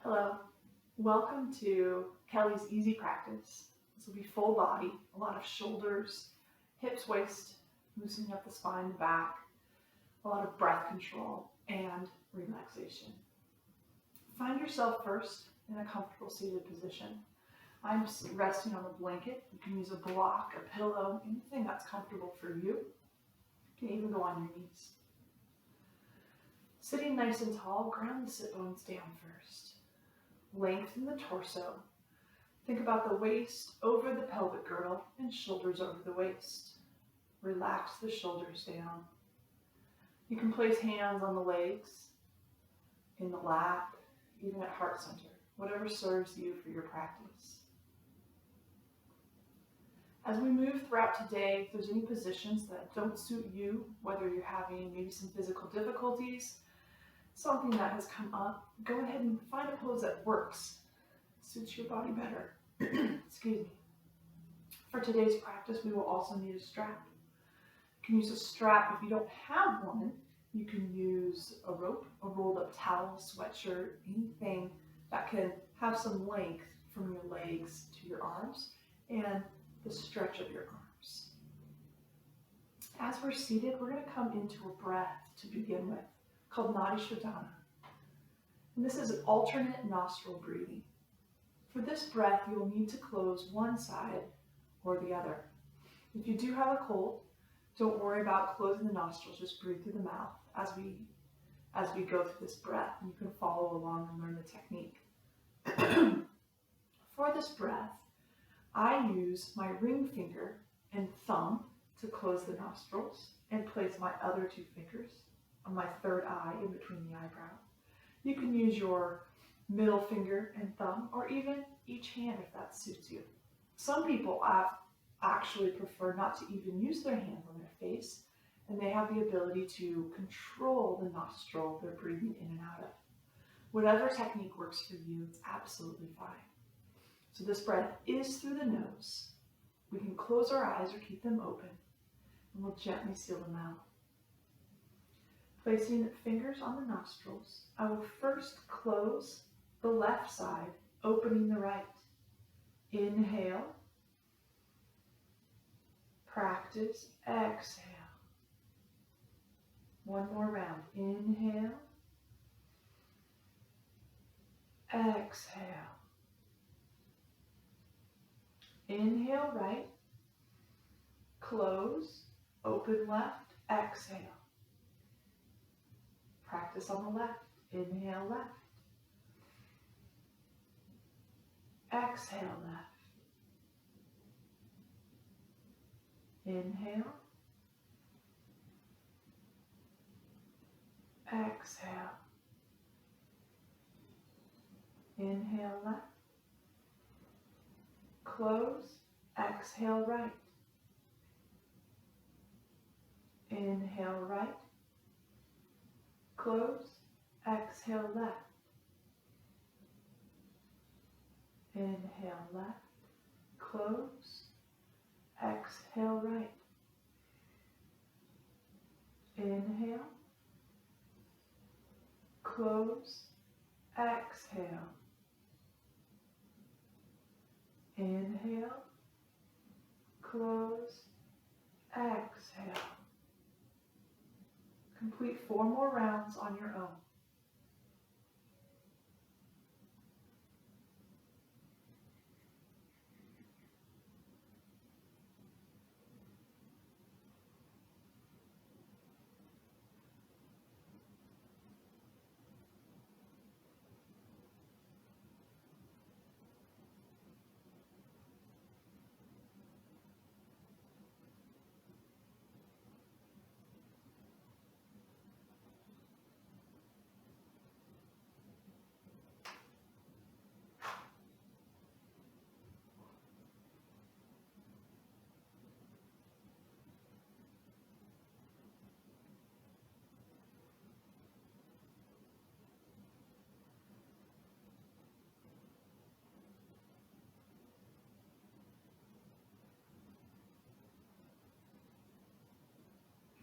Hello, welcome to Kelly's Easy Practice. This will be full body, a lot of shoulders, hips, waist, loosening up the spine, the back, a lot of breath control and relaxation. Find yourself first in a comfortable seated position. I'm resting on a blanket. You can use a block, a pillow, anything that's comfortable for you. You can even go on your knees. Sitting nice and tall, ground the sit bones down first. Lengthen the torso. Think about the waist over the pelvic girdle and shoulders over the waist. Relax the shoulders down. You can place hands on the legs, in the lap, even at heart center, whatever serves you for your practice. As we move throughout today, if there's any positions that don't suit you, whether you're having maybe some physical difficulties, something that has come up, go ahead and find a pose that works, suits your body better. Excuse me. For today's practice, we will also need a strap. You can use a strap. If you don't have one, you can use a rope, a rolled up towel, sweatshirt, anything that can have some length from your legs to your arms and the stretch of your arms. As we're seated, we're going to come into a breath to begin with, called Nodi Shodhana. And this is an alternate nostril breathing. For this breath, you will need to close one side or the other. If you do have a cold, don't worry about closing the nostrils, just breathe through the mouth as we go through this breath, and you can follow along and learn the technique. For this breath, I use my ring finger and thumb to close the nostrils and place my other two fingers on my third eye in between the eyebrow. You can use your middle finger and thumb, or even each hand if that suits you. Some people actually prefer not to even use their hands on their face, and they have the ability to control the nostril they're breathing in and out of. Whatever technique works for you, it's absolutely fine. So this breath is through the nose. We can close our eyes or keep them open, and we'll gently seal the mouth. Placing fingers on the nostrils, I will first close the left side, opening the right. Inhale. Practice. Exhale. One more round. Inhale. Exhale. Inhale right. Close. Open left. Exhale. Practice on the left. Inhale left. Exhale left. Inhale. Exhale. Inhale left. Close. Exhale right. Inhale right. Close. Exhale left. Inhale left. Close. Exhale right. Inhale. Close. Exhale. Inhale. Close. Exhale. Complete 4 more rounds on your own.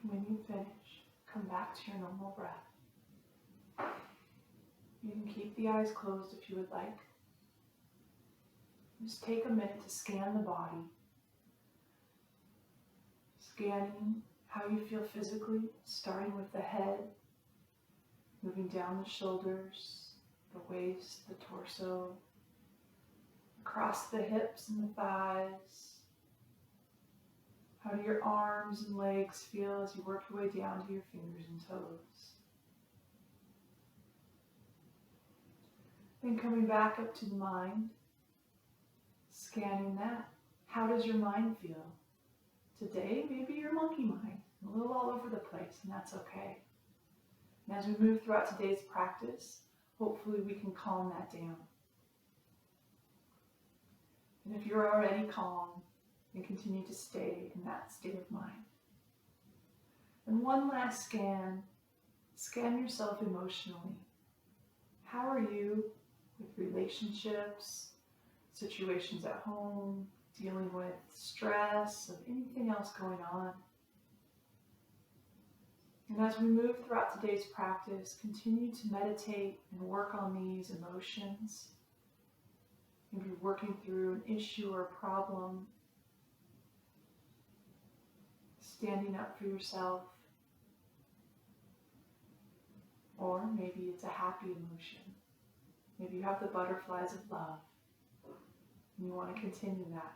When you finish, come back to your normal breath. You can keep the eyes closed if you would like. Just take a minute to scan the body. Scanning how you feel physically, starting with the head, moving down the shoulders, the waist, the torso, across the hips and the thighs. How do your arms and legs feel as you work your way down to your fingers and toes? Then coming back up to the mind, scanning that. How does your mind feel? Today, maybe your monkey mind, a little all over the place, and that's okay. And as we move throughout today's practice, hopefully we can calm that down. And if you're already calm, then continue to stay in that state of mind. And one last scan. Scan yourself emotionally. How are you with relationships, situations at home, dealing with stress, of anything else going on? And as we move throughout today's practice, continue to meditate and work on these emotions. Maybe working through an issue or a problem, standing up for yourself, or maybe it's a happy emotion. Maybe you have the butterflies of love, and you want to continue that.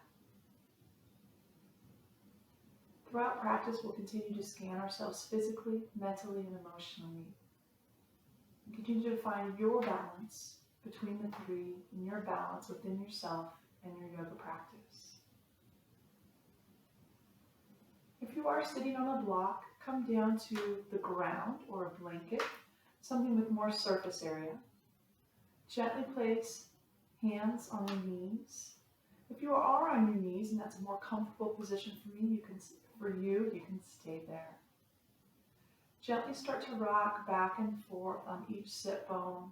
Throughout practice, we'll continue to scan ourselves physically, mentally, and emotionally. And continue to find your balance between the three, and your balance within yourself and your yoga practice. If you are sitting on a block, come down to the ground or a blanket, something with more surface area. Gently place hands on your knees. If you are on your knees and that's a more comfortable position you can stay there. Gently start to rock back and forth on each sit bone,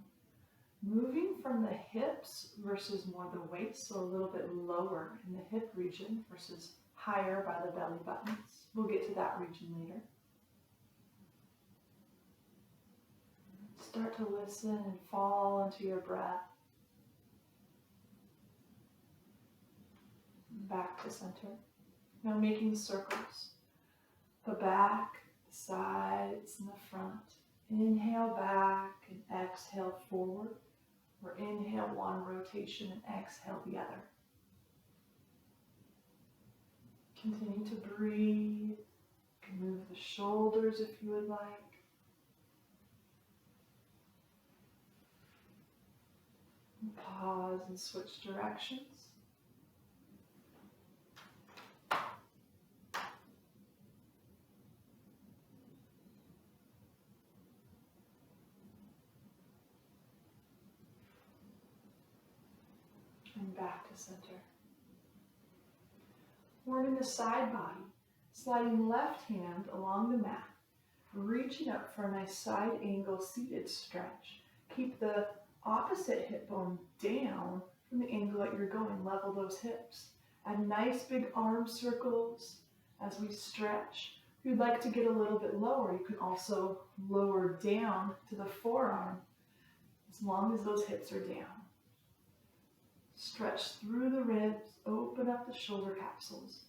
moving from the hips versus more the waist, so a little bit lower in the hip region versus higher by the belly buttons. We'll get to that region later. Start to listen and fall into your breath. Back to center. Now making circles. The back, the sides, and the front. Inhale back and exhale forward. Or inhale one rotation and exhale the other. Continue to breathe. You can move the shoulders if you would like. And pause and switch directions. And back to center. Warming the side body, sliding left hand along the mat, reaching up for a nice side angle seated stretch. Keep the opposite hip bone down from the angle that you're going. Level those hips. Add nice big arm circles as we stretch. If you'd like to get a little bit lower, you can also lower down to the forearm as long as those hips are down. Stretch through the ribs, open up the shoulder capsules.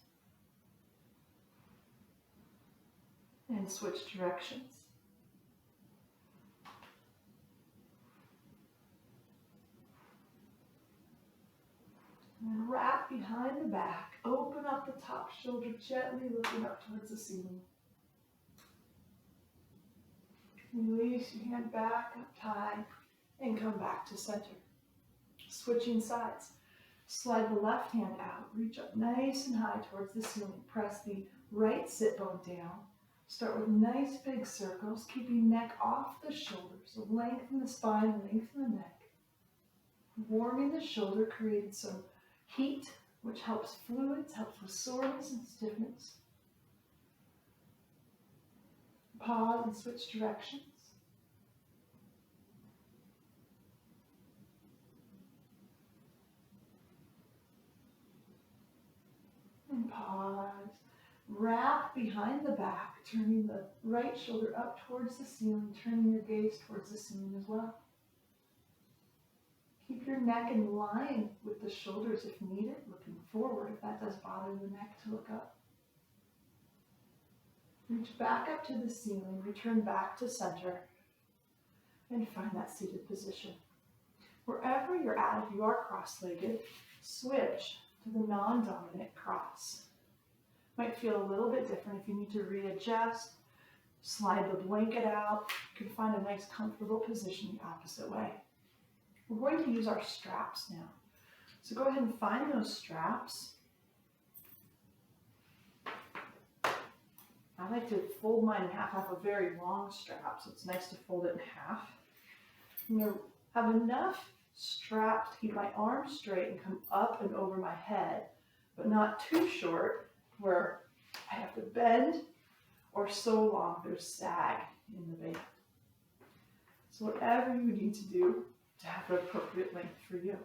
And switch directions. And wrap behind the back, open up the top shoulder, gently looking up towards the ceiling. Release your hand back up high and come back to center. Switching sides. Slide the left hand out, reach up nice and high towards the ceiling. Press the right sit bone down. Start with nice big circles, keeping neck off the shoulders. So lengthen the spine, lengthen the neck. Warming the shoulder, creating some heat, which helps fluids, helps with soreness and stiffness. Pause and switch directions. And pause. Wrap behind the back, turning the right shoulder up towards the ceiling, turning your gaze towards the ceiling as well. your neck in line with the shoulders if needed, looking forward if that does bother the neck to look up. Reach back up to the ceiling, return back to center, and find that seated position. Wherever you're at, if you are cross-legged, switch to the non-dominant cross. Might feel a little bit different if you need to readjust, slide the blanket out. You can find a nice comfortable position the opposite way. We're going to use our straps now. So go ahead and find those straps. I like to fold mine in half. I have a very long strap, so it's nice to fold it in half. I'm going to have enough strap to keep my arms straight and come up and over my head, but not too short where I have to bend or so long there's sag in the band. So whatever you need to do to have the appropriate length for you.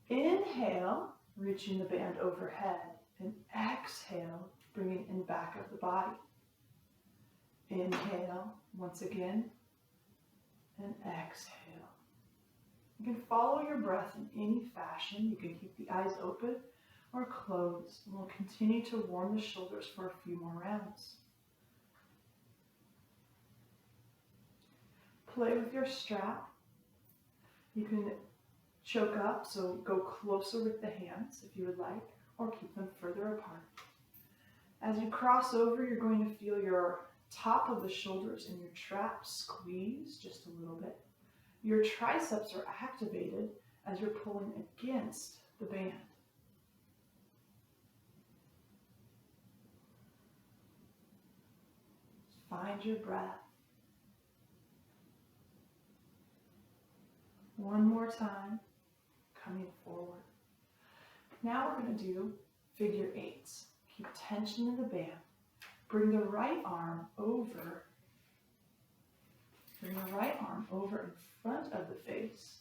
Inhale, reaching the band overhead, and exhale, bringing in back of the body. Inhale, once again, and exhale. You can follow your breath in any fashion. You can keep the eyes open or closed, and we'll continue to warm the shoulders for a few more rounds. Play with your strap. You can choke up, so go closer with the hands if you would like, or keep them further apart. As you cross over, you're going to feel your top of the shoulders and your trap squeeze just a little bit. Your triceps are activated as you're pulling against the band. Find your breath. One more time, coming forward. Now we're going to do figure eights. Keep tension in the band. Bring the right arm over. Bring the right arm over in front of the face.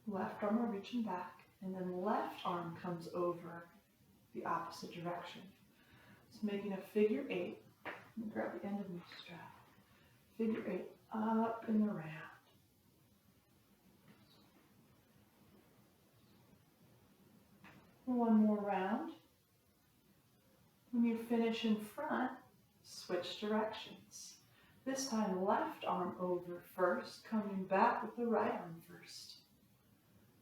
Left arm are reaching back, and then left arm comes over the opposite direction. So making a figure eight. Let me grab the end of my strap. Figure eight up and around. One more round. When you finish in front, switch directions. This time left arm over first, coming back with the right arm first.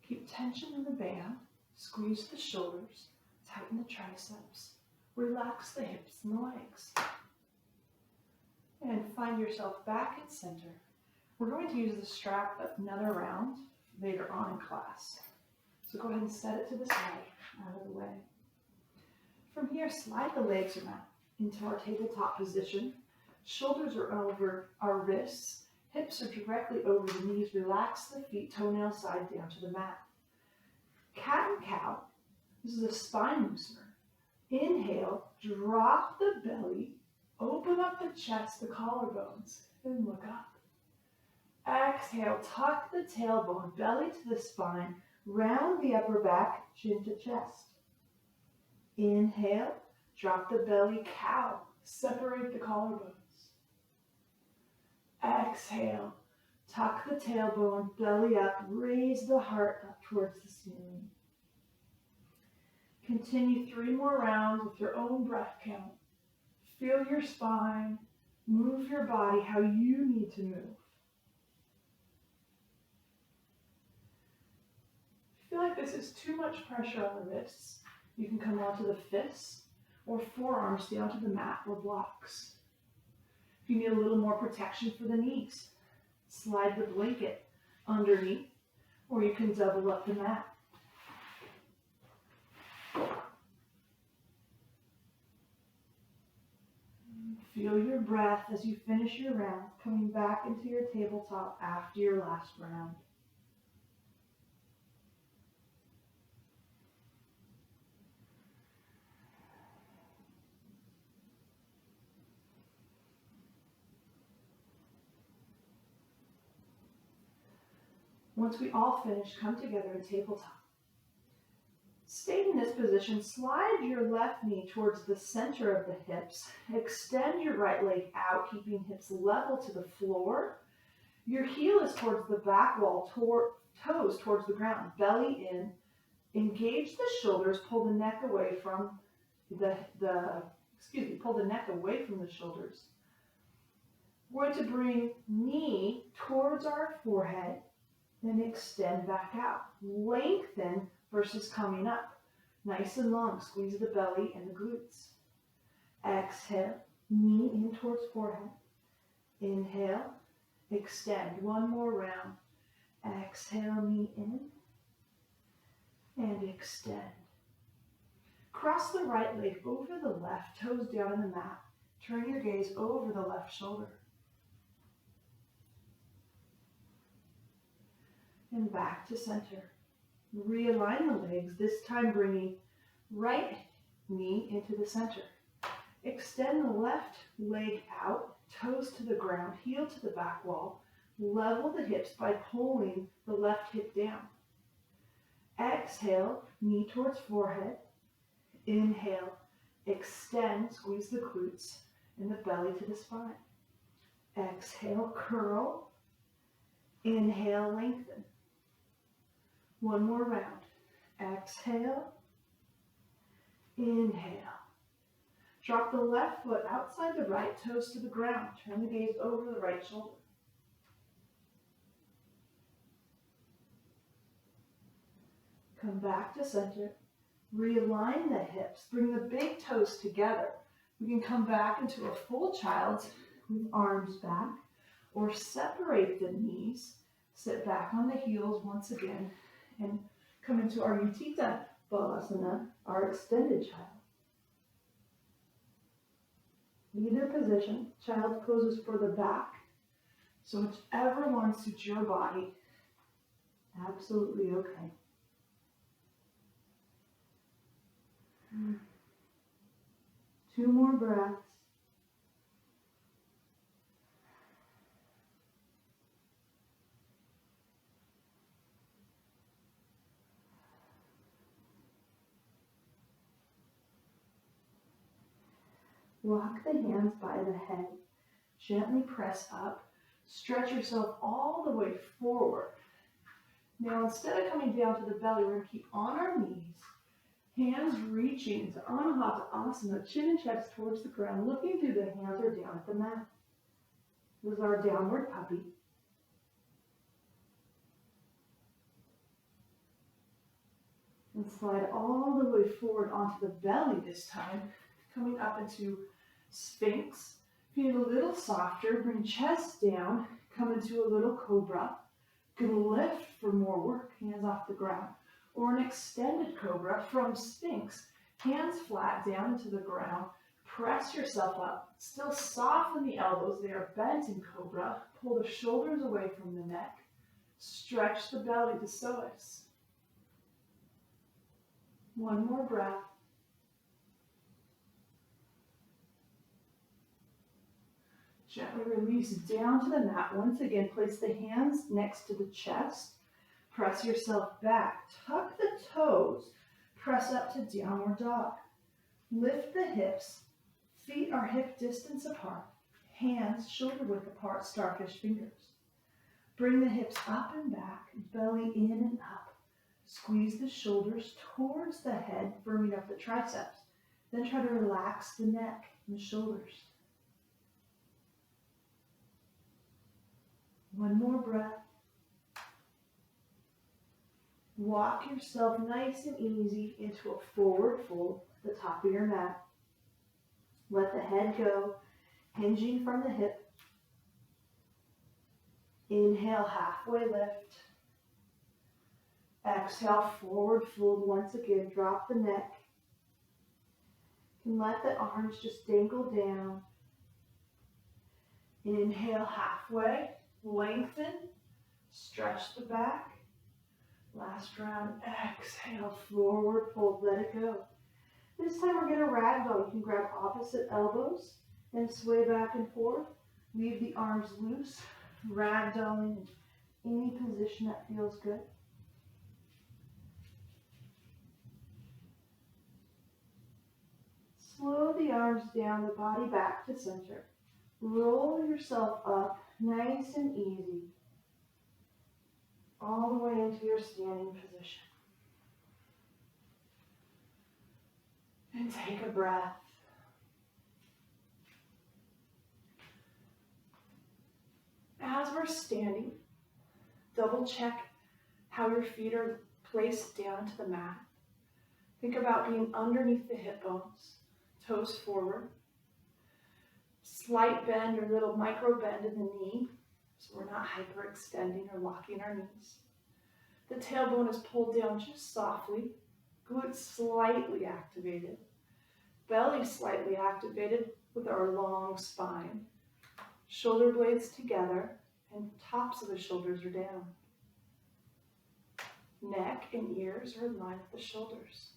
Keep tension in the band, squeeze the shoulders, tighten the triceps, relax the hips and the legs. And find yourself back in center. We're going to use the strap another round later on in class. So go ahead and set it to the side, out of the way. From here, slide the legs around into our tabletop position. Shoulders are over our wrists. Hips are directly over the knees. Relax the feet, toenail side down to the mat. Cat and cow. This is a spine loosener. Inhale, drop the belly, open up the chest, the collarbones, and look up. Exhale, tuck the tailbone, belly to the spine, round the upper back, chin to chest. Inhale, drop the belly, cow, separate the collarbones. Exhale, tuck the tailbone, belly up, raise the heart up towards the ceiling. Continue 3 more rounds with your own breath count. Feel your spine, move your body how you need to move. If you feel like this is too much pressure on the wrists, you can come onto the fists or forearms down to the mat or blocks. If you need a little more protection for the knees, slide the blanket underneath, or you can double up the mat. Feel your breath as you finish your round, coming back into your tabletop after your last round. Once we all finish, come together in tabletop. Stay in this position, slide your left knee towards the center of the hips, extend your right leg out, keeping hips level to the floor, Your heel is towards the back wall, toes towards the ground, belly in. Engage the shoulders, pull the neck away from pull the neck away from the shoulders. We're going to bring knee towards our forehead and extend back out. Lengthen versus coming up. Nice and long, squeeze the belly and the glutes. Exhale, knee in towards forehead. Inhale, extend. One more round. Exhale, knee in and extend. Cross the right leg over the left, toes down in the mat. Turn your gaze over the left shoulder. And back to center. Realign the legs, this time bringing right knee into the center. Extend the left leg out, toes to the ground, heel to the back wall. Level the hips by pulling the left hip down. Exhale, knee towards forehead. Inhale, extend, squeeze the glutes and the belly to the spine. Exhale, curl. Inhale, lengthen. One more round. Exhale. Inhale. Drop the left foot outside the right, toes to the ground. Turn the gaze over the right shoulder. Come back to center. Realign the hips. Bring the big toes together. We can come back into a full child's with arms back, or separate the knees. Sit back on the heels once again and come into our Utthita Balasana, our extended child. Either position, child poses for the back. So whichever one suits your body, absolutely okay. Two more breaths. Walk the hands by the head. Gently press up. Stretch yourself all the way forward. Now, instead of coming down to the belly, we're going to keep on our knees. Hands reaching into Anahata Asana, chin and chest towards the ground, looking through the hands or down at the mat. This is our downward puppy. And slide all the way forward onto the belly this time, coming up into Sphinx. Feel a little softer, bring chest down, come into a little cobra. You can lift for more work, hands off the ground. Or an extended cobra from Sphinx. Hands flat down into the ground. Press yourself up. Still soften the elbows. They are bent in cobra. Pull the shoulders away from the neck. Stretch the belly to psoas. One more breath. Gently release down to the mat. Once again, place the hands next to the chest. Press yourself back. Tuck the toes. Press up to downward dog. Lift the hips. Feet are hip distance apart. Hands shoulder width apart, starfish fingers. Bring the hips up and back, belly in and up. Squeeze the shoulders towards the head, firming up the triceps. Then try to relax the neck and the shoulders. One more breath. Walk yourself nice and easy into a forward fold at the top of your mat. Let the head go, hinging from the hip. Inhale, halfway lift. Exhale, forward fold once again. Drop the neck. And let the arms just dangle down. Inhale, halfway. Lengthen. Stretch the back. Last round. Exhale, forward fold. Let it go. This time we're going to ragdoll. You can grab opposite elbows and sway back and forth. Leave the arms loose. Ragdolling in any position that feels good. Slow the arms down, the body back to center. Roll yourself up, nice and easy. into your standing position. And take a breath. As we're standing, double check how your feet are placed down to the mat. Think about being underneath the hip bones, toes forward. Slight bend or little micro bend in the knee, so we're not hyperextending or locking our knees. The tailbone is pulled down just softly, glutes slightly activated, belly slightly activated with our long spine. Shoulder blades together and tops of the shoulders are down. Neck and ears are in line with the shoulders.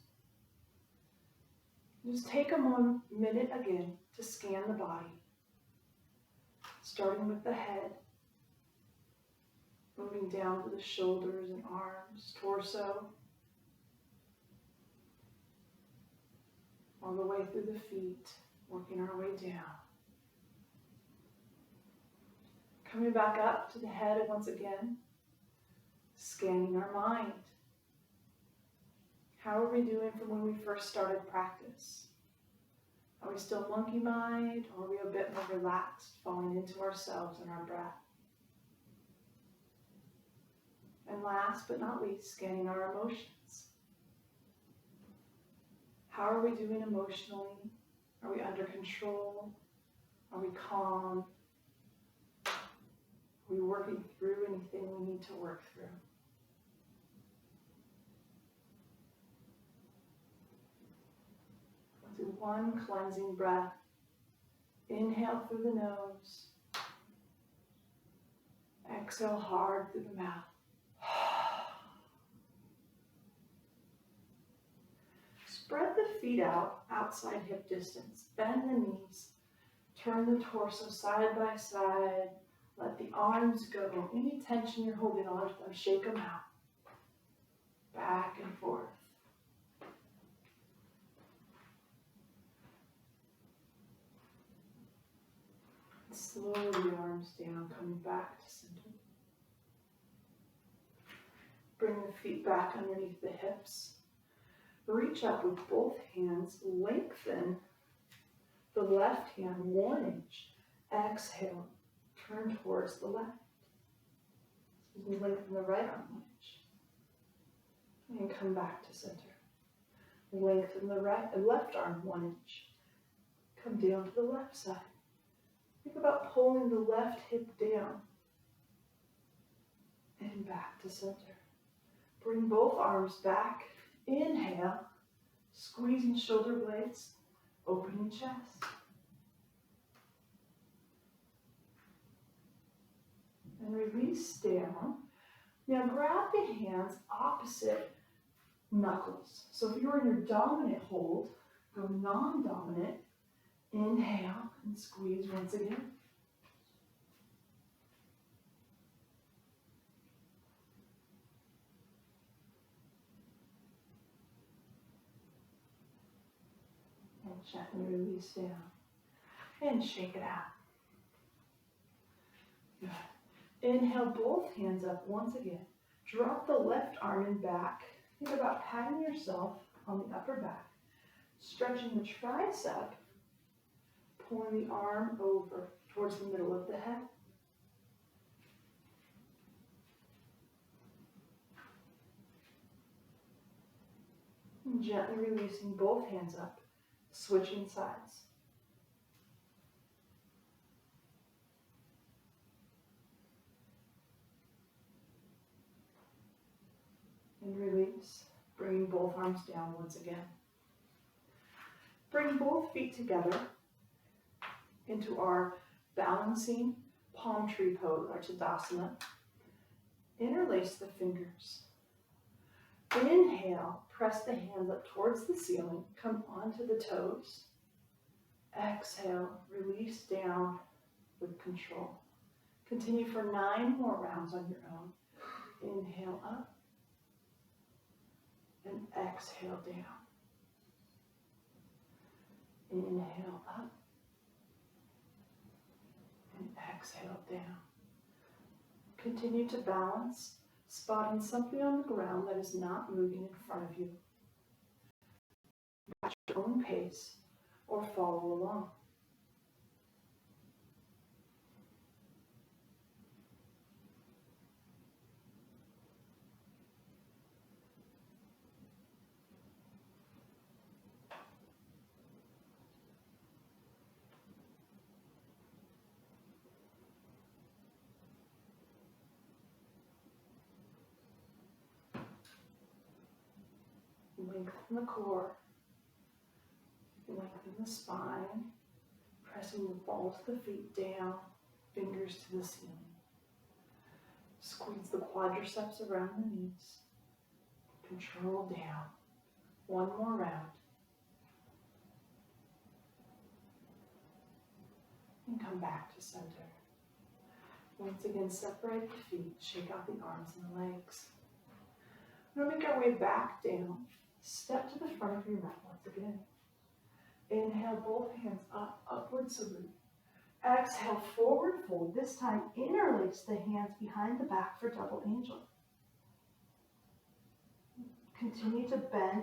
Just take a minute again to scan the body, starting with the head, moving down to the shoulders and arms, torso, all the way through the feet, working our way down. Coming back up to the head once again, scanning our mind. How are we doing from when we first started practice? Are we still monkey mind, or are we a bit more relaxed, falling into ourselves and our breath? And last but not least, scanning our emotions. How are we doing emotionally? Are we under control? Are we calm? Are we working through anything we need to work through? We'll do one cleansing breath. Inhale through the nose. Exhale hard through the mouth. Spread the feet out outside hip distance. Bend the knees. Turn the torso side by side. Let the arms go. Any tension you're holding on to them, shake them out. Back and forth. Slowly the arms down, coming back to center. Bring the feet back underneath the hips. Reach up with both hands, lengthen the left hand 1 inch. Exhale, turn towards the left. Lengthen the right arm 1 inch. And come back to center. Lengthen the left arm 1 inch. Come down to the left side. Think about pulling the left hip down. And back to center. Bring both arms back. Inhale, squeezing shoulder blades, opening chest. And release down. Now grab the hands opposite knuckles. So if you're in your dominant hold, go non-dominant. Inhale and squeeze once again. And gently release down. And shake it out. Good. Inhale, both hands up once again. Drop the left arm in back. Think about patting yourself on the upper back. Stretching the tricep. Pulling the arm over towards the middle of the head. And gently releasing both hands up, switching sides. And release, bringing both arms down once again. Bring both feet together into our balancing palm tree pose, our Tadasana. Interlace the fingers. Inhale, press the hands up towards the ceiling, come onto the toes. Exhale, release down with control. Continue for 9 more rounds on your own. Inhale up and exhale down. Inhale up. And exhale down. Continue to balance, spotting something on the ground that is not moving in front of you. At your own pace or follow along. Lengthen the core, lengthen the spine, pressing the balls of the feet down, fingers to the ceiling. Squeeze the quadriceps around the knees. Control down. One more round. And come back to center. Once again, separate the feet, shake out the arms and the legs. We're going to make our way back down. Step to the front of your mat once again. Inhale, both hands up, upward salute. Exhale, forward fold. This time, interlace the hands behind the back for double angel. Continue to bend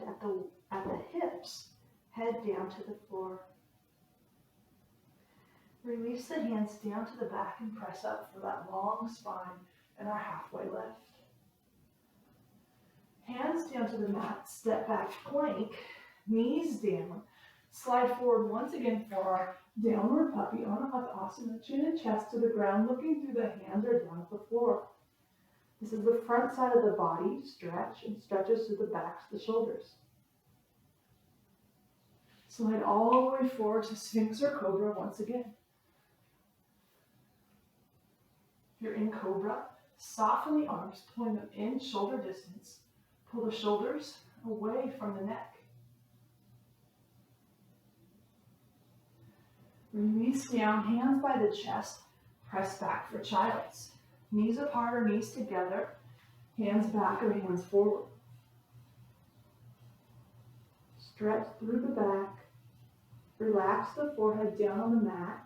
at the hips, head down to the floor. Release the hands down to the back and press up for that long spine and our halfway lift. Hands down to the mat, step back plank, knees down. Slide forward once again for our downward puppy on Uttanasana, chin and chest to the ground, looking through the hands or down at the floor. This is the front side of the body, stretch, and stretches through the backs of the shoulders. Slide all the way forward to Sphinx or Cobra once again. If you're in Cobra, soften the arms, pulling them in shoulder distance. Pull the shoulders away from the neck. Release down, hands by the chest, press back for child's. Knees apart or knees together, hands back or hands forward. Stretch through the back, relax the forehead down on the mat.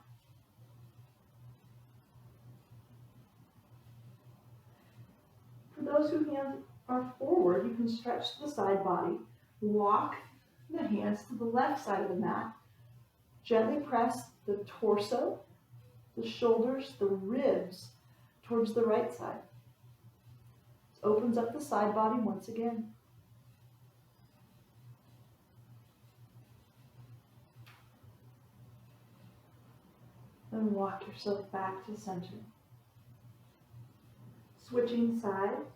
For those whose hands are forward, you can stretch the side body, walk the hands to the left side of the mat, gently press the torso, the shoulders, the ribs towards the right side. This opens up the side body once again. Then walk yourself back to center. Switching sides,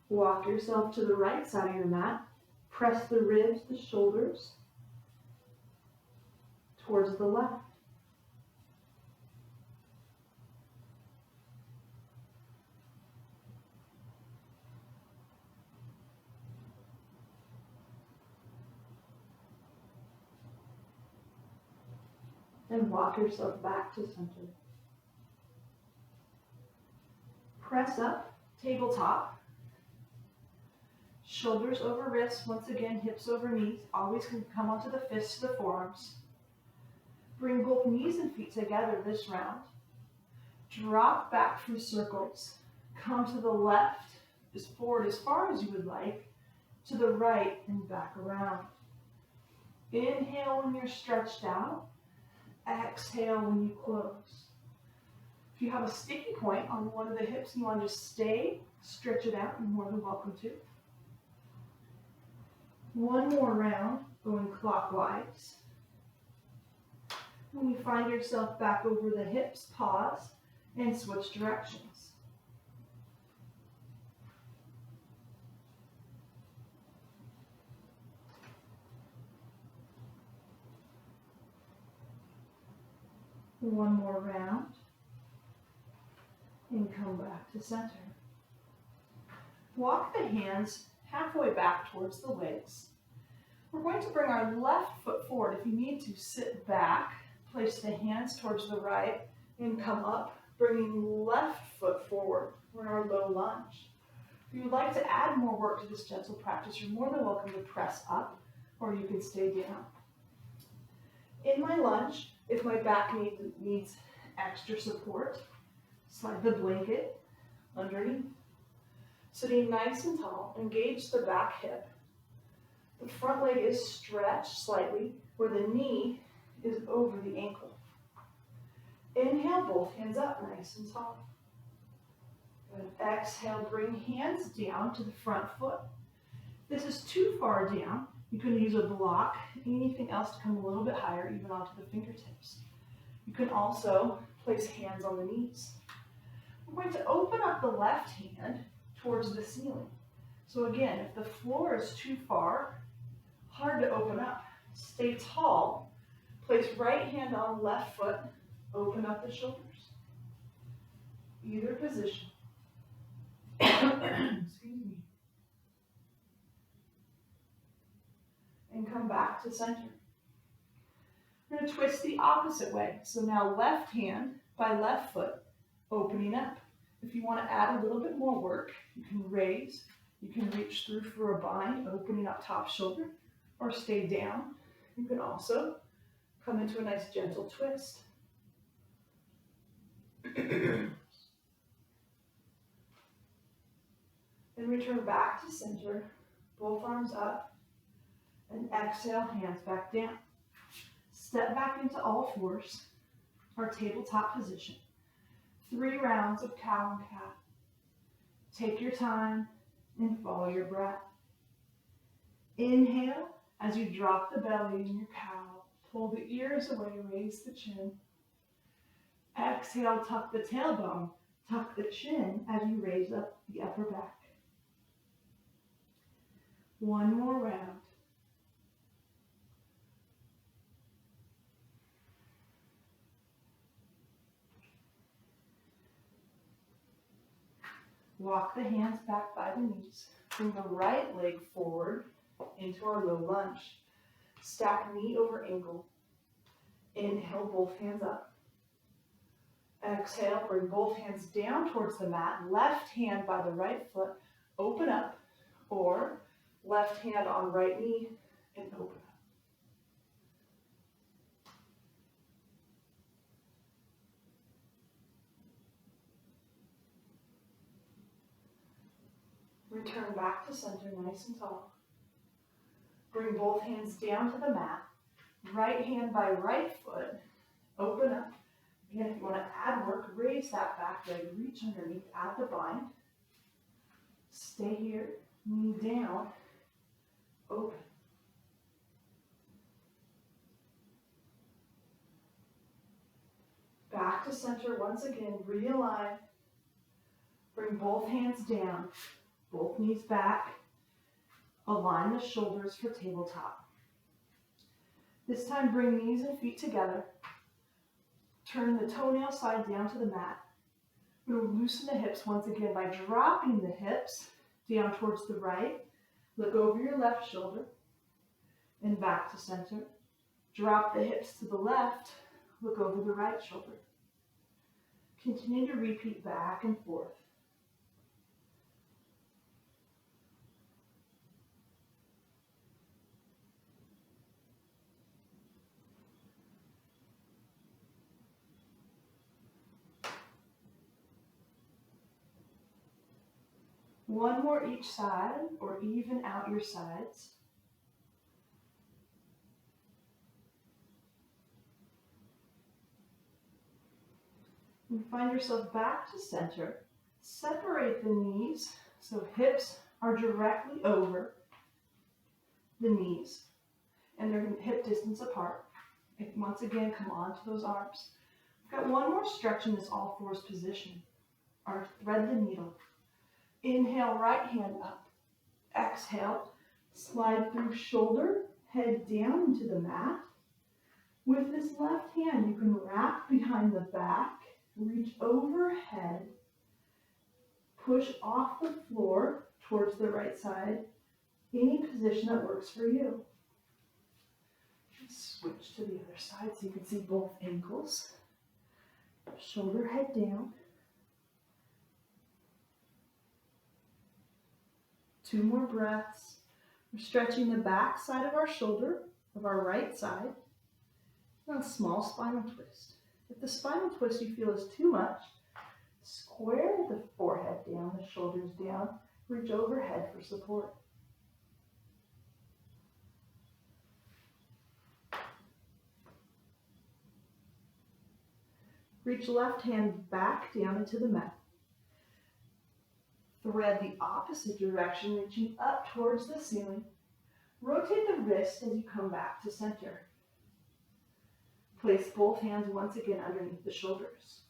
walk yourself to the right side of your mat. Press the ribs, the shoulders towards the left. And walk yourself back to center. Press up, tabletop. Shoulders over wrists, once again, hips over knees. Always can come onto the fists to the forearms. Bring both knees and feet together this round. Drop back through circles. Come to the left, just forward as far as you would like, to the right and back around. Inhale when you're stretched out. Exhale when you close. If you have a sticky point on one of the hips and you want to just stay, stretch it out, you're more than welcome to. One more round, going clockwise. When you find yourself back over the hips, pause and switch directions. One more round, and come back to center. Walk the hands halfway back towards the legs. We're going to bring our left foot forward. If you need to, sit back, place the hands towards the right, and come up, bringing left foot forward. We're in our low lunge. If you would like to add more work to this gentle practice, you're more than welcome to press up, or you can stay down. In my lunge, if my back needs extra support, slide the blanket underneath. Sitting nice and tall, engage the back hip. The front leg is stretched slightly where the knee is over the ankle. Inhale, both hands up, nice and tall. Good. Exhale, bring hands down to the front foot. If this is too far down, you can use a block, anything else to come a little bit higher, even onto the fingertips. You can also place hands on the knees. We're going to open up the left hand towards the ceiling. So again, if the floor is too far, hard to open up, stay tall. Place right hand on left foot, open up the shoulders. Either position. Excuse me. And come back to center. We're going to twist the opposite way. So now left hand by left foot, opening up. If you want to add a little bit more work, you can raise, you can reach through for a bind, opening up top shoulder, or stay down. You can also come into a nice gentle twist. And return back to center, both arms up, and exhale, hands back down. Step back into all fours, our tabletop position. 3 rounds of cow and cat. Take your time and follow your breath. Inhale as you drop the belly in your cow. Pull the ears away, raise the chin. Exhale, tuck the tailbone, tuck the chin as you raise up the upper back. One more round. Walk the hands back by the knees. Bring the right leg forward into our low lunge. Stack knee over ankle. Inhale, both hands up. Exhale, bring both hands down towards the mat. Left hand by the right foot, open up. Or left hand on right knee and open up. Return back to center, nice and tall. Bring both hands down to the mat. Right hand by right foot, open up. Again, if you want to add work, raise that back leg, reach underneath, add the bind. Stay here, knee down, open. Back to center once again, realign. Bring both hands down, both knees back. Align the shoulders for tabletop. This time, bring knees and feet together. Turn the toenail side down to the mat. We're going to loosen the hips once again by dropping the hips down towards the right. Look over your left shoulder and back to center. Drop the hips to the left. Look over the right shoulder. Continue to repeat back and forth. One more each side, or even out your sides. And find yourself back to center. Separate the knees so hips are directly over the knees and they're hip distance apart. And once again, come onto those arms. We've got one more stretch in this all fours position. Or thread the needle. Inhale, right hand up. Exhale, slide through shoulder, head down into the mat. With this left hand, you can wrap behind the back, reach overhead, push off the floor towards the right side, any position that works for you. Switch to the other side so you can see both ankles. Shoulder, head down. 2 more breaths. We're stretching the back side of our shoulder, of our right side. Now a small spinal twist. If the spinal twist you feel is too much, square the forehead down, the shoulders down. Reach overhead for support. Reach left hand back down into the mat. Thread the opposite direction, reaching up towards the ceiling. Rotate the wrist as you come back to center. Place both hands once again underneath the shoulders.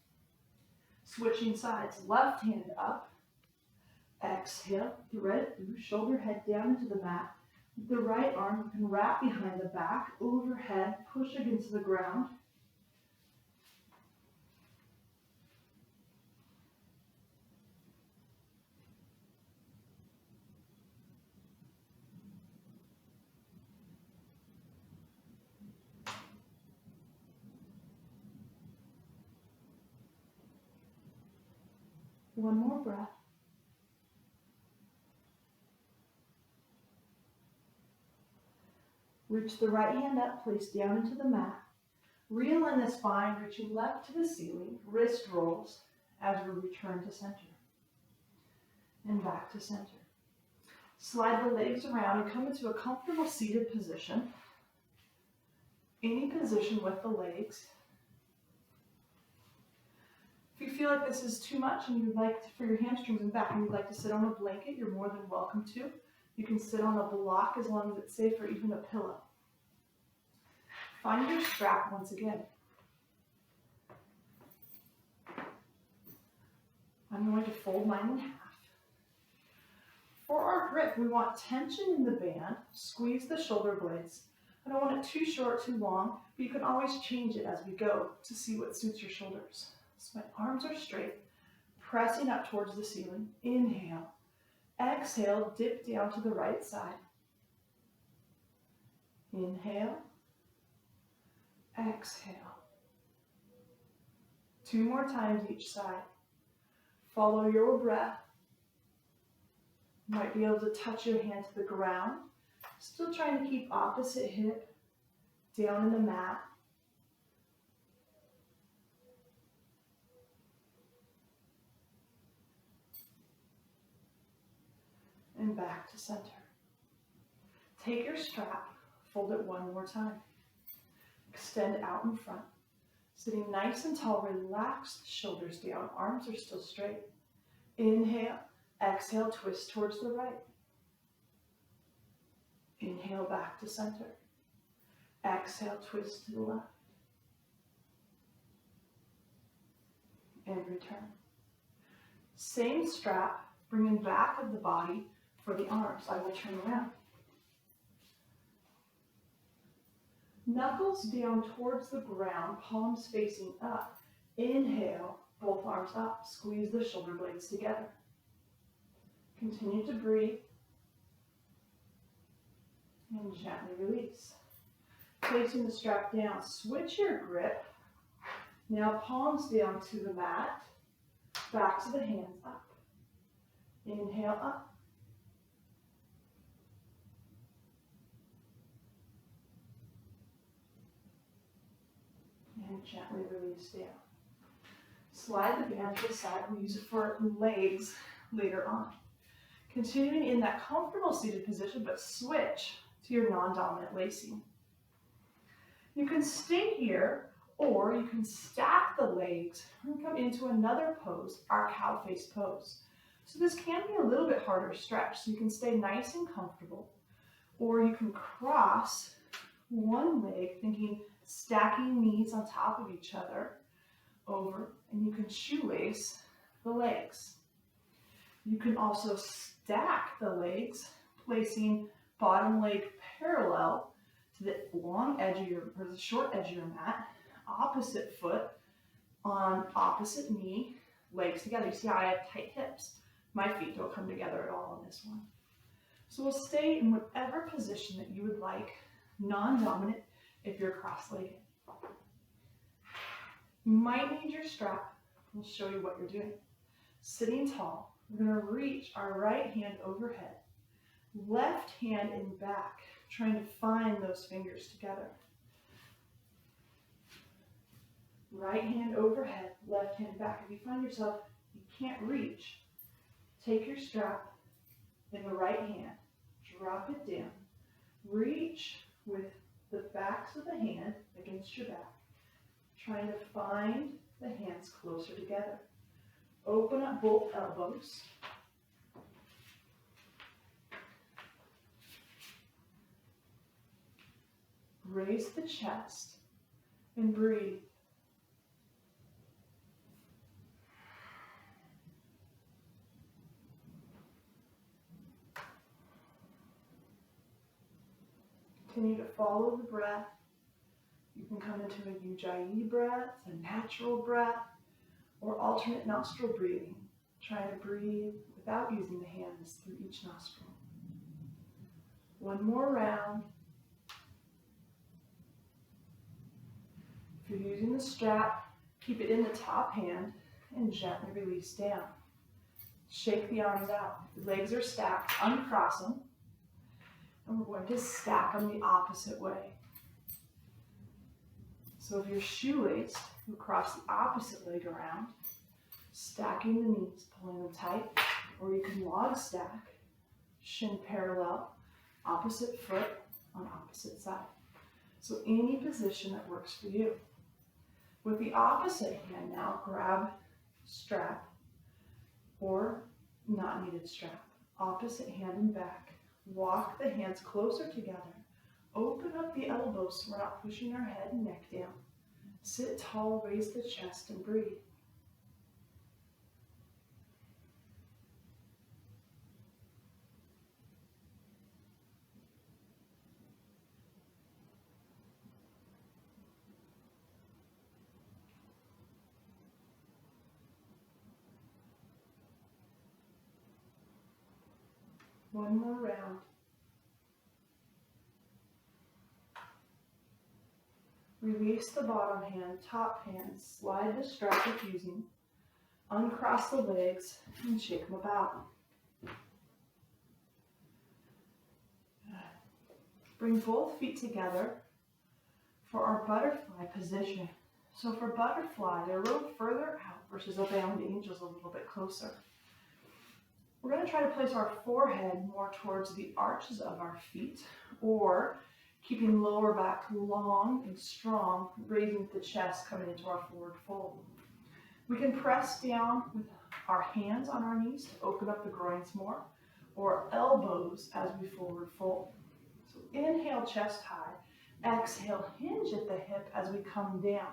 Switching sides, left hand up. Exhale, thread it through, shoulder head down into the mat. With the right arm, you can wrap behind the back, overhead, push against the ground. One more breath. Reach the right hand up, place down into the mat. Realign the spine, reaching left to the ceiling, wrist rolls as we return to center. And back to center. Slide the legs around and come into a comfortable seated position. Any position with the legs. If you feel like this is too much and you'd like to, for your hamstrings and back, and you'd like to sit on a blanket, you're more than welcome to. You can sit on a block as long as it's safe, or even a pillow. Find your strap once again. I'm going to fold mine in half. For our grip, we want tension in the band. Squeeze the shoulder blades. I don't want it too short, too long, but you can always change it as we go to see what suits your shoulders. So my arms are straight, pressing up towards the ceiling. Inhale. Exhale, dip down to the right side. Inhale. Exhale. 2 more times each side. Follow your breath. You might be able to touch your hand to the ground. Still trying to keep opposite hip down in the mat. And back to center. Take your strap, fold it one more time. Extend out in front. Sitting nice and tall, relax the shoulders down, arms are still straight. Inhale, exhale, twist towards the right. Inhale, back to center. Exhale, twist to the left. And return. Same strap, bringing back of the body for the arms. I will turn around. Knuckles down towards the ground, palms facing up. Inhale, both arms up. Squeeze the shoulder blades together. Continue to breathe. And gently release. Placing the strap down, switch your grip. Now palms down to the mat, back to the hands up. Inhale up. And gently release down. Slide the band to the side. We'll use it for legs later on. Continuing in that comfortable seated position, but switch to your non-dominant lacing. You can stay here, or you can stack the legs and come into another pose, our cow face pose. So this can be a little bit harder stretch, so you can stay nice and comfortable, or you can cross one leg, thinking stacking knees on top of each other over, and you can shoelace the legs. You can also stack the legs, placing bottom leg parallel to the long edge of your, or the short edge of your mat, opposite foot on opposite knee, legs together. You see how I have tight hips? My feet don't come together at all on this one. So we'll stay in whatever position that you would like, non-dominant if you're cross-legged. You might need your strap. We'll show you what you're doing. Sitting tall, we're going to reach our right hand overhead, left hand in back, trying to find those fingers together. Right hand overhead, left hand back. If you find yourself, you can't reach, take your strap, in the right hand. Drop it down. Reach with the backs of the hand against your back, trying to find the hands closer together. Open up both elbows. Raise the chest and breathe. Continue to follow the breath. You can come into a Ujjayi breath, a natural breath, or alternate nostril breathing. Trying to breathe without using the hands through each nostril. One more round. If you're using the strap, keep it in the top hand and gently release down. Shake the arms out. If the legs are stacked, uncross them. And we're going to stack them the opposite way. So if you're shoelaced, you cross the opposite leg around, stacking the knees, pulling them tight, or you can log stack, shin parallel, opposite foot on opposite side. So any position that works for you. With the opposite hand now, grab strap or not needed strap. Opposite hand and back. Walk the hands closer together. Open up the elbows so we're not pushing our head and neck down. Sit tall, raise the chest, and breathe. One more round. Release the bottom hand, top hand, slide the strap you're using, uncross the legs, and shake them about. Bring both feet together for our butterfly position. So for butterfly, they're a little further out versus a bound angel's a little bit closer. We're going to try to place our forehead more towards the arches of our feet, or keeping lower back long and strong, raising the chest coming into our forward fold. We can press down with our hands on our knees to open up the groins more, or elbows as we forward fold. So inhale, chest high. Exhale, hinge at the hip as we come down.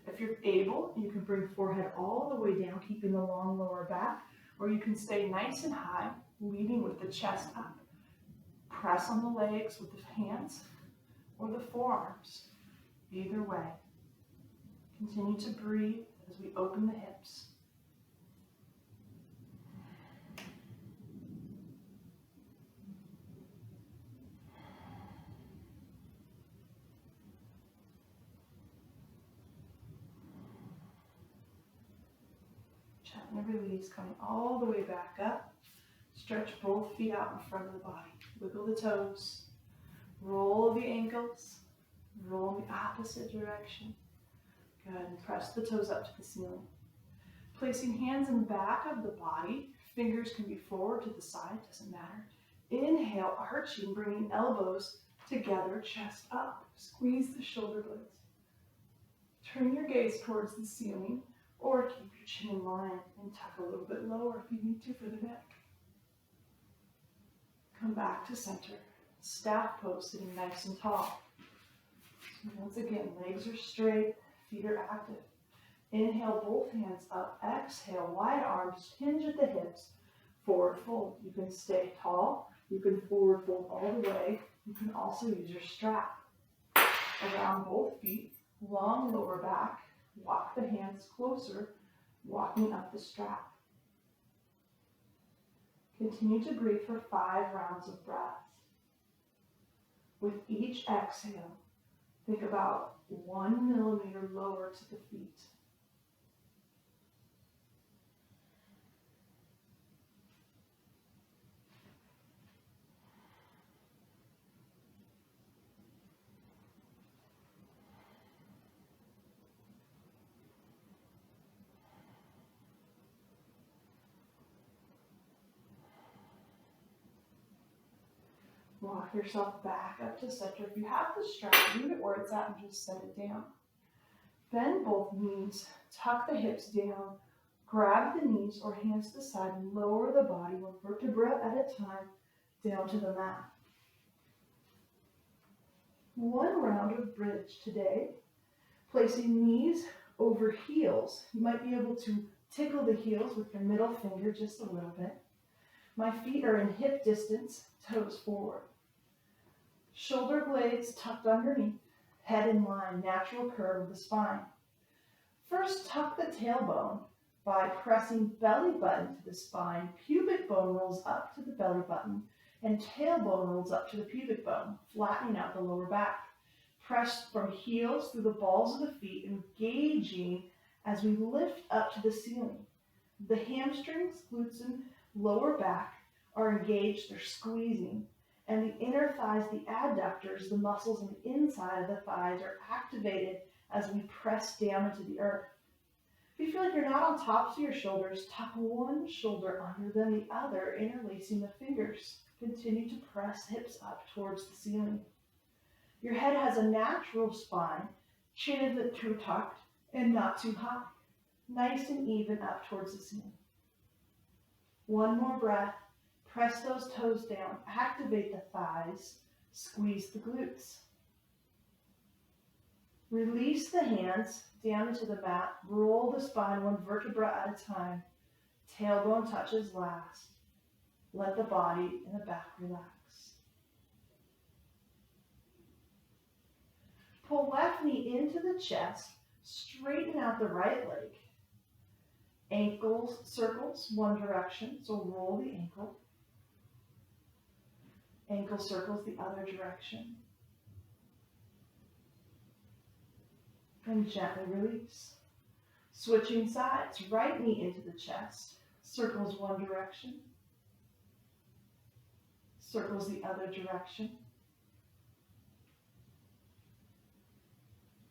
If you're able, you can bring forehead all the way down, keeping the long lower back, or you can stay nice and high, leading with the chest up. Press on the legs with the hands or the forearms. Either way. Continue to breathe as we open the hips. Gently release, coming all the way back up. Stretch both feet out in front of the body. Wiggle the toes. Roll the ankles. Roll in the opposite direction. Good. And press the toes up to the ceiling. Placing hands in the back of the body. Fingers can be forward to the side, doesn't matter. Inhale, arching, bringing elbows together, chest up. Squeeze the shoulder blades. Turn your gaze towards the ceiling, or keep your chin in line and tuck a little bit lower if you need to for the neck. Come back to center. Staff pose, sitting nice and tall. So once again, legs are straight, feet are active. Inhale, both hands up. Exhale, wide arms, hinge at the hips. Forward fold. You can stay tall. You can forward fold all the way. You can also use your strap. Around both feet, long lower back. Walk the hands closer, walking up the strap. Continue to breathe for 5 rounds of breaths. With each exhale, think about 1 millimeter lower to the feet. Walk yourself back up to center. If you have the strap, leave it where it's at and just set it down. Bend both knees, tuck the hips down, grab the knees or hands to the side and lower the body one vertebra at a time down to the mat. One round of bridge today, placing knees over heels. You might be able to tickle the heels with your middle finger just a little bit. My feet are in hip distance, toes forward. Shoulder blades tucked underneath, head in line, natural curve of the spine. First, tuck the tailbone by pressing belly button to the spine. Pubic bone rolls up to the belly button, and tailbone rolls up to the pubic bone, flattening out the lower back. Press from heels through the balls of the feet, engaging as we lift up to the ceiling. The hamstrings, glutes, and lower back are engaged, they're squeezing. And the inner thighs, the adductors, the muscles on the inside of the thighs are activated as we press down into the earth. If you feel like you're not on top of your shoulders, tuck one shoulder under than the other, interlacing the fingers. Continue to press hips up towards the ceiling. Your head has a natural spine, chin isn't too tucked and not too high. Nice and even up towards the ceiling. One more breath. Press those toes down, activate the thighs, squeeze the glutes. Release the hands down into the mat, roll the spine one vertebra at a time. Tailbone touches last. Let the body and the back relax. Pull left knee into the chest, straighten out the right leg. Ankles circles one direction, so roll the ankle. Ankle circles the other direction. And gently release. Switching sides, right knee into the chest, circles one direction, circles the other direction,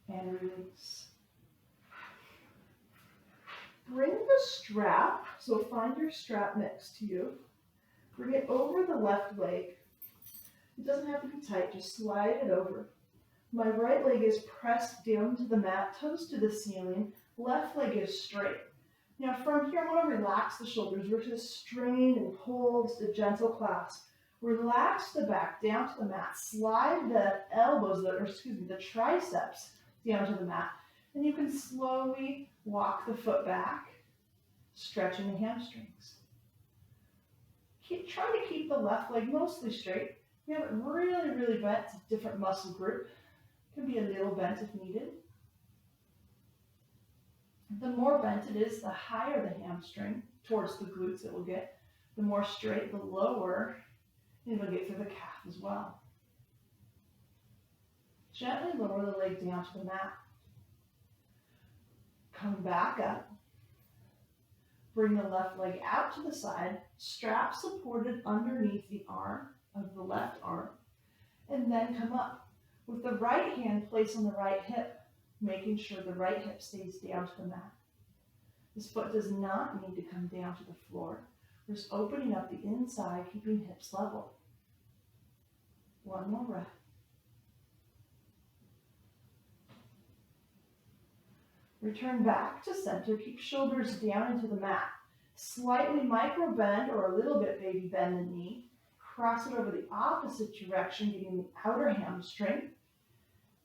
and release. Bring the strap, so find your strap next to you. Bring it over the left leg. It doesn't have to be tight, just slide it over. My right leg is pressed down to the mat, toes to the ceiling. Left leg is straight. Now from here, I want to relax the shoulders. We're going to strain and pull, just a gentle clasp. Relax the back down to the mat. Slide the elbows, the triceps down to the mat. And you can slowly walk the foot back, stretching the hamstrings. Try to keep the left leg mostly straight. If you have it really, really bent, it's a different muscle group. It can be a little bent if needed. The more bent it is, the higher the hamstring towards the glutes it will get. The more straight, the lower it will get through the calf as well. Gently lower the leg down to the mat. Come back up. Bring the left leg out to the side, strap supported underneath the arm of the left arm, and then come up. With the right hand placed on the right hip, making sure the right hip stays down to the mat. This foot does not need to come down to the floor. We're just opening up the inside, keeping hips level. One more breath. Return back to center. Keep shoulders down into the mat. Slightly micro bend or a little bit baby bend the knee. Cross it over the opposite direction, getting the outer hamstring.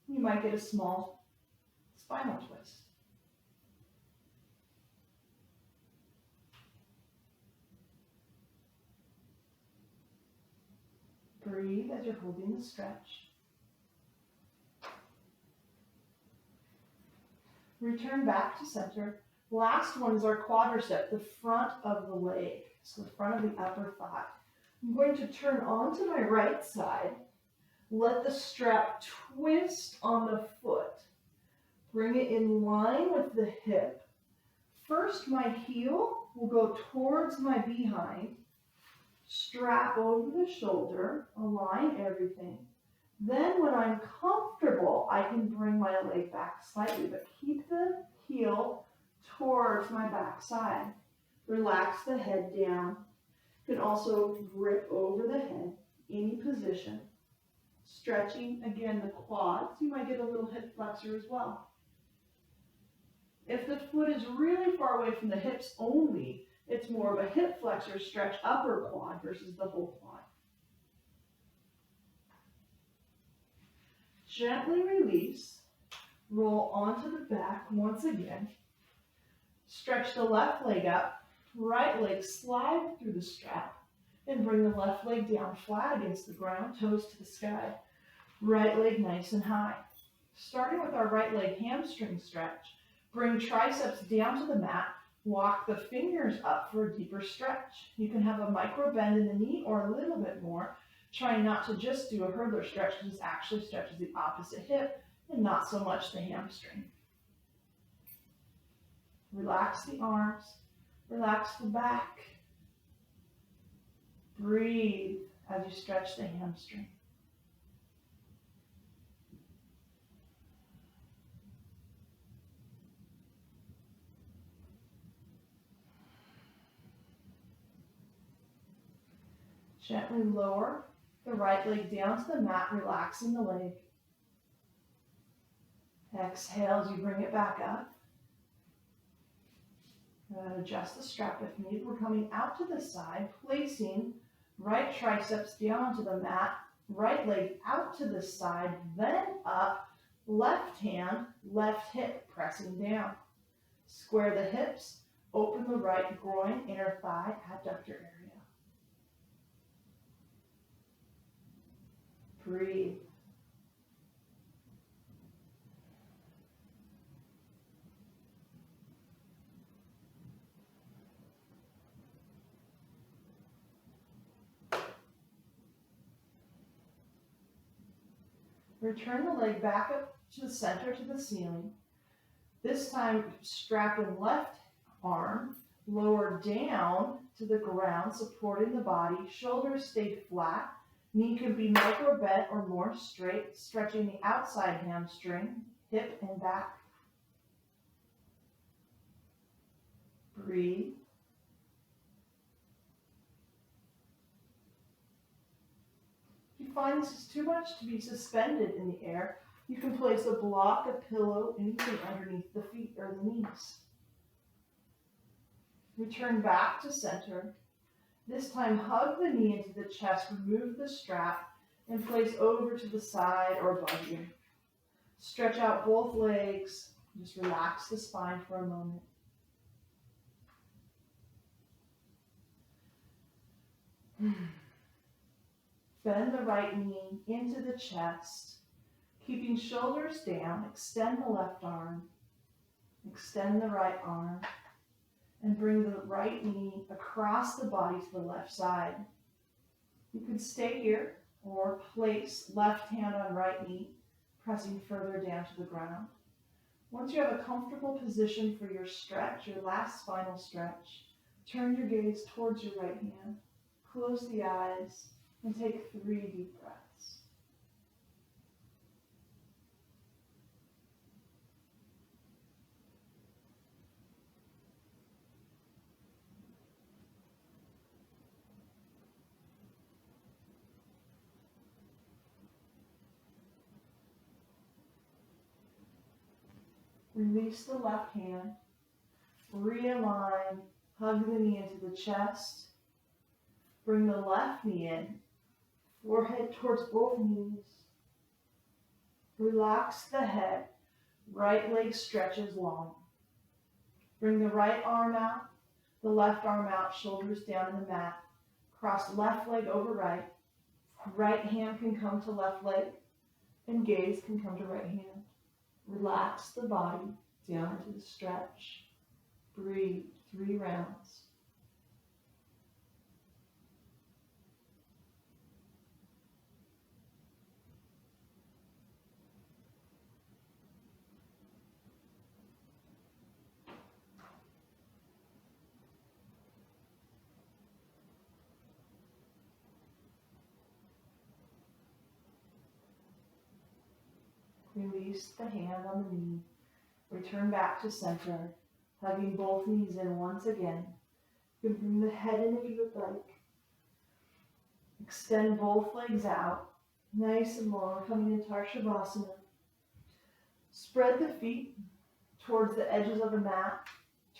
You might get a small spinal twist. Breathe as you're holding the stretch. Return back to center. Last one is our quadricep, the front of the leg, so the front of the upper thigh. I'm going to turn onto my right side. Let the strap twist on the foot. Bring it in line with the hip. First, my heel will go towards my behind. Strap over the shoulder, align everything. Then when I'm comfortable, I can bring my leg back slightly, but keep the heel towards my back side. Relax the head down. You can also grip over the head, any position. Stretching, again, the quads. You might get a little hip flexor as well. If the foot is really far away from the hips only, it's more of a hip flexor stretch upper quad versus the whole quad. Gently release, roll onto the back once again. Stretch the left leg up, right leg slide through the strap, and bring the left leg down flat against the ground, toes to the sky. Right leg nice and high. Starting with our right leg hamstring stretch, bring triceps down to the mat, walk the fingers up for a deeper stretch. You can have a micro bend in the knee or a little bit more. Try not to just do a hurdler stretch because this actually stretches the opposite hip and not so much the hamstring. Relax the arms, relax the back. Breathe as you stretch the hamstring. Gently lower the right leg down to the mat, relaxing the leg. Exhale as you bring it back up. Adjust the strap if needed. We're coming out to the side, placing right triceps down to the mat, right leg out to the side, then up, left hand, left hip pressing down. Square the hips, open the right groin, inner thigh, abductor area. Breathe. Return the leg back up to the center, to the ceiling. This time, strapping left arm, lower down to the ground, supporting the body. Shoulders stay flat. Knee can be micro bent or more straight, stretching the outside hamstring, hip and back. Breathe. If you find this is too much to be suspended in the air, you can place a block, a pillow, anything underneath the feet or the knees. Return back to center. This time, hug the knee into the chest, remove the strap, and place over to the side or above you. Stretch out both legs. Just relax the spine for a moment. Bend the right knee into the chest, keeping shoulders down. Extend the left arm, extend the right arm, and bring the right knee across the body to the left side. You can stay here or place left hand on right knee, pressing further down to the ground. Once you have a comfortable position for your stretch, your last spinal stretch, turn your gaze towards your right hand, close the eyes, and take 3 deep breaths. Release the left hand, realign, hug the knee into the chest, bring the left knee in, forehead towards both knees. Relax the head, right leg stretches long. Bring the right arm out, the left arm out, shoulders down in the mat. Cross left leg over right. Right hand can come to left leg, and gaze can come to right hand. Relax the body down into the stretch. Breathe 3 rounds. Release the hand on the knee. Return back to center, hugging both knees in once again. You can bring the head in if you would like. Extend both legs out, nice and long, coming into our Shavasana. Spread the feet towards the edges of the mat.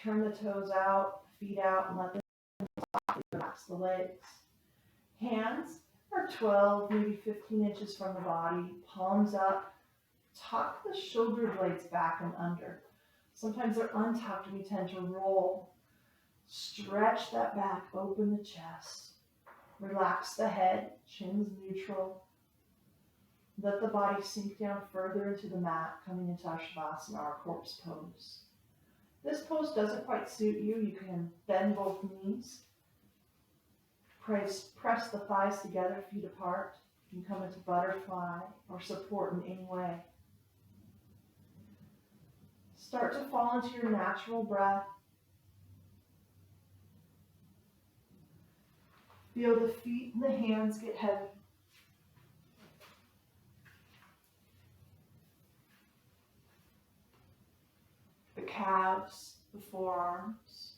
Turn the toes out, feet out, and let them relax the legs. Hands are 12, maybe 15 inches from the body, palms up. Tuck the shoulder blades back and under. Sometimes they're untucked and we tend to roll. Stretch that back, open the chest. Relax the head, chin's neutral. Let the body sink down further into the mat, coming into our Shavasana, our corpse pose. This pose doesn't quite suit you. You can bend both knees. Press the thighs together, feet apart. You can come into butterfly or support in any way. Start to fall into your natural breath. Feel the feet and the hands get heavy. The calves, the forearms,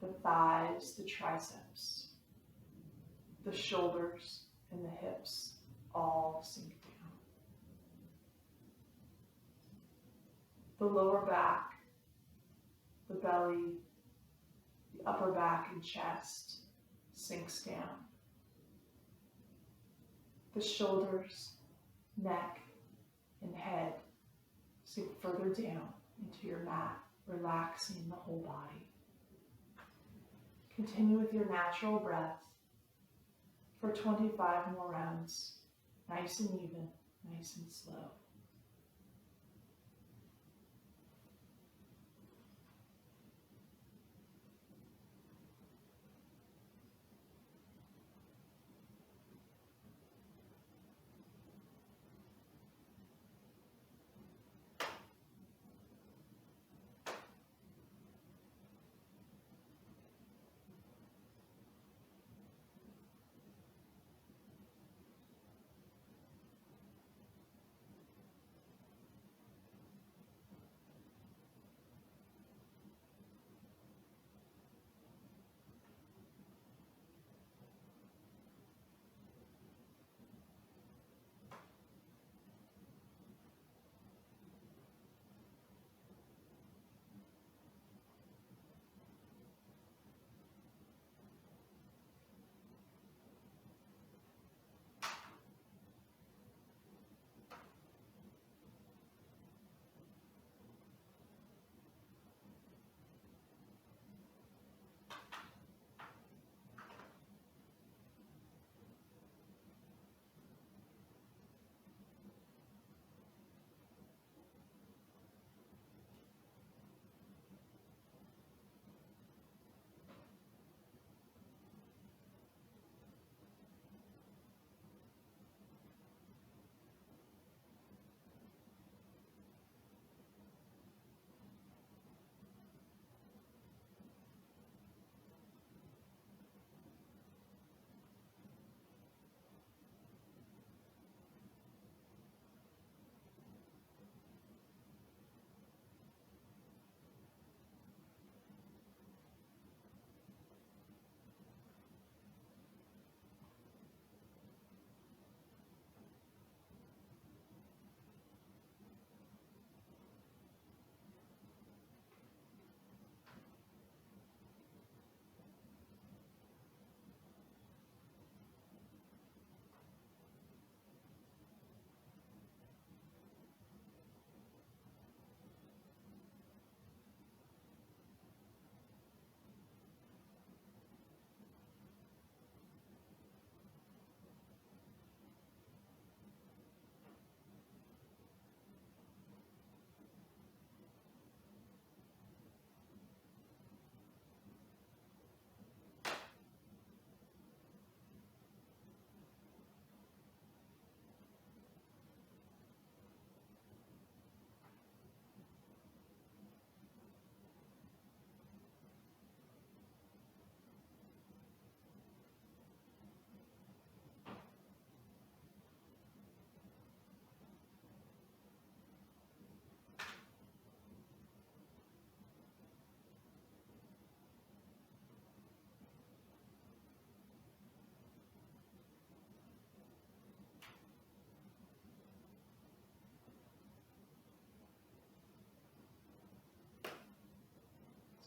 the thighs, the triceps, the shoulders, and the hips all sink down. The lower back, the belly, the upper back and chest sinks down. The shoulders, neck, and head sink further down into your mat, relaxing the whole body. Continue with your natural breath for 25 more rounds, nice and even, nice and slow.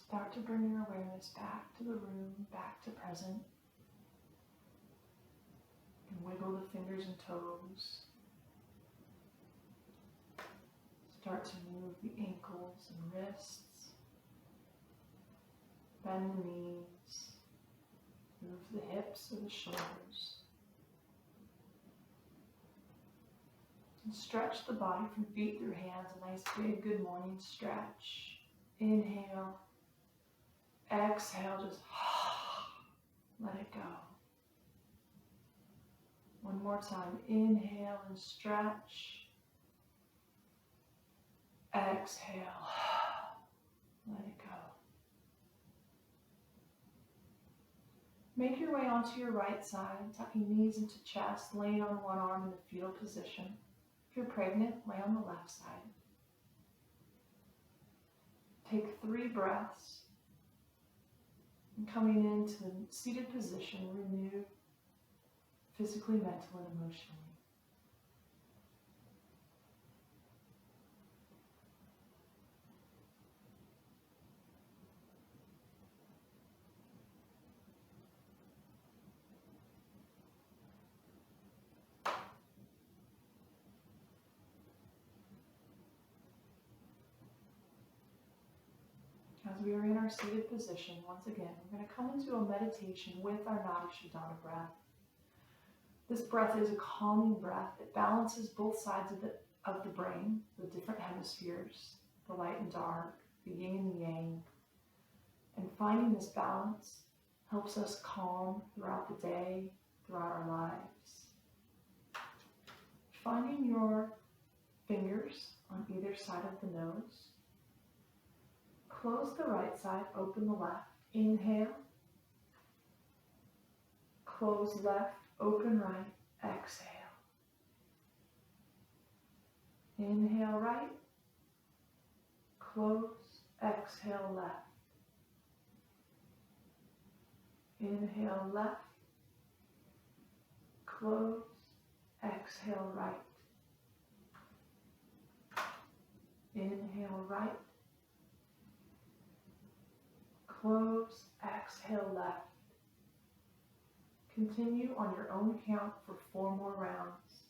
Start to bring your awareness back to the room, back to present. And wiggle the fingers and toes. Start to move the ankles and wrists. Bend the knees. Move the hips or the shoulders. And stretch the body from feet through hands. A nice big good morning stretch. Inhale. Exhale, just let it go. One more time. Inhale and stretch. Exhale. Let it go. Make your way onto your right side, tucking knees into chest, laying on one arm in the fetal position. If you're pregnant, lay on the left side. Take 3 breaths. And coming into the seated position, renew physically, mentally, and emotionally. As we are in our seated position, once again, we're going to come into a meditation with our Nodi Shodhana breath. This breath is a calming breath. It balances both sides of the brain, the different hemispheres, the light and dark, the yin and the yang. And finding this balance helps us calm throughout the day, throughout our lives. Finding your fingers on either side of the nose. Close the right side, open the left. Inhale. Close left, open right. Exhale. Inhale right. Close. Exhale left. Inhale left. Close. Exhale right. Inhale right. Close, exhale left. Continue on your own count for 4 more rounds.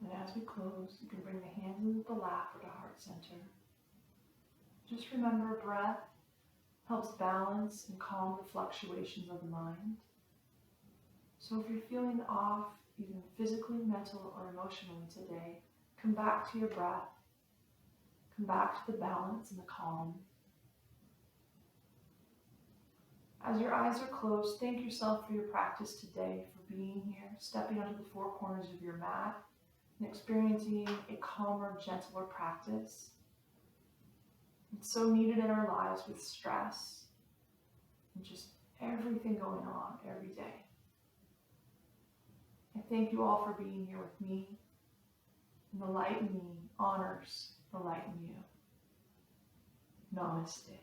And as we close, you can bring the hands into the lap or to heart center. Just remember, breath helps balance and calm the fluctuations of the mind. So if you're feeling off, even physically, mental, or emotionally today, come back to your breath. Come back to the balance and the calm. As your eyes are closed, thank yourself for your practice today, for being here, stepping onto the 4 corners of your mat, and experiencing a calmer, gentler practice. It's so needed in our lives with stress and just everything going on every day. I thank you all for being here with me, and the light in me honors the light in you. Namaste.